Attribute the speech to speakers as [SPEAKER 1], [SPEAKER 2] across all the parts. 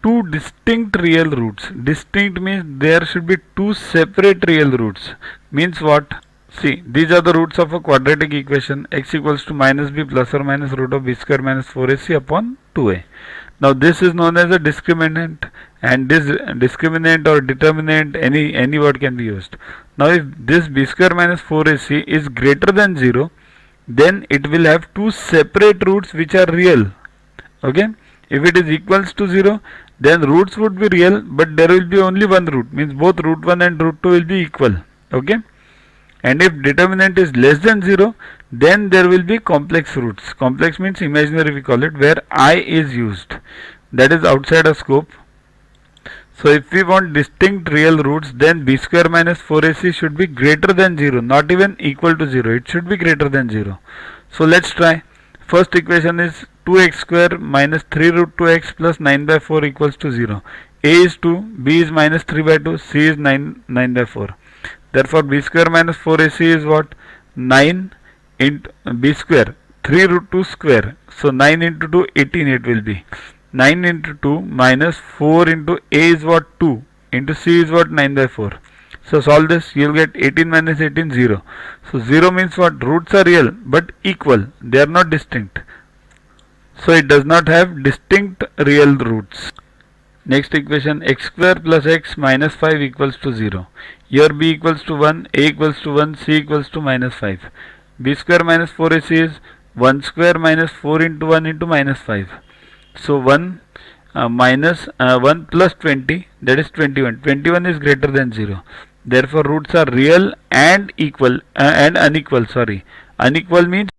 [SPEAKER 1] two distinct real roots. Distinct means there should be two separate real roots. Means what? See, these are the roots of a quadratic equation. X equals to minus b plus or minus root of b square minus 4ac upon 2a. Now this is known as a discriminant, and this discriminant or determinant, any word can be used. Now if this b square minus 4ac is greater than 0, then it will have two separate roots which are real. Okay, if it is equals to 0, then roots would be real, but there will be only one root, means both root 1 and root 2 will be equal. Okay, and if determinant is less than 0, then there will be complex roots. Complex means imaginary, we call it, where I is used, that is outside a scope. So if we want distinct real roots, then b square minus 4ac should be greater than 0, not even equal to 0, it should be greater than 0. So let's try. First equation is 2x square minus 3 root 2x plus 9 by 4 equals to 0. A is 2, b is minus 3 by 2, c is 9 by 4. Therefore b square minus 4ac is what? 9 into b square, 3 root 2 square. So 9 into 2, 18 it will be. 9 into 2 minus 4 into a is what? 2 into c is what? 9 by 4. So solve this, you will get 18 minus 18, 0. So 0 means what? Roots are real but equal, they are not distinct. So it does not have distinct real roots. Next equation, x square plus x minus 5 equals to 0. Here b equals to 1, a equals to 1, c equals to minus 5. b square minus 4ac is 1 square minus 4 into 1 into minus 5. So 1 minus 1 plus 20, that is 21. 21 is greater than 0. Therefore roots are real and equal and unequal. Unequal means.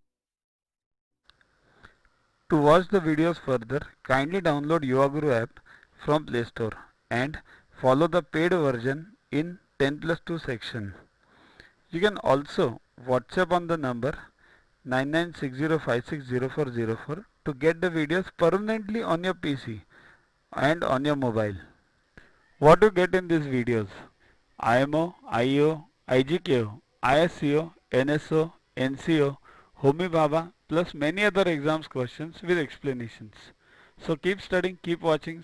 [SPEAKER 1] To watch the videos further, kindly download Yoguru app from Play Store and follow the paid version in 10+2 section. You can also WhatsApp on the number 9960560404 to get the videos permanently on your PC and on your mobile. What you get in these videos? IMO, IO, IGKO, ISCO, NSO, NCO, Homi Bhabha plus many other exams questions with explanations. So keep studying, keep watching.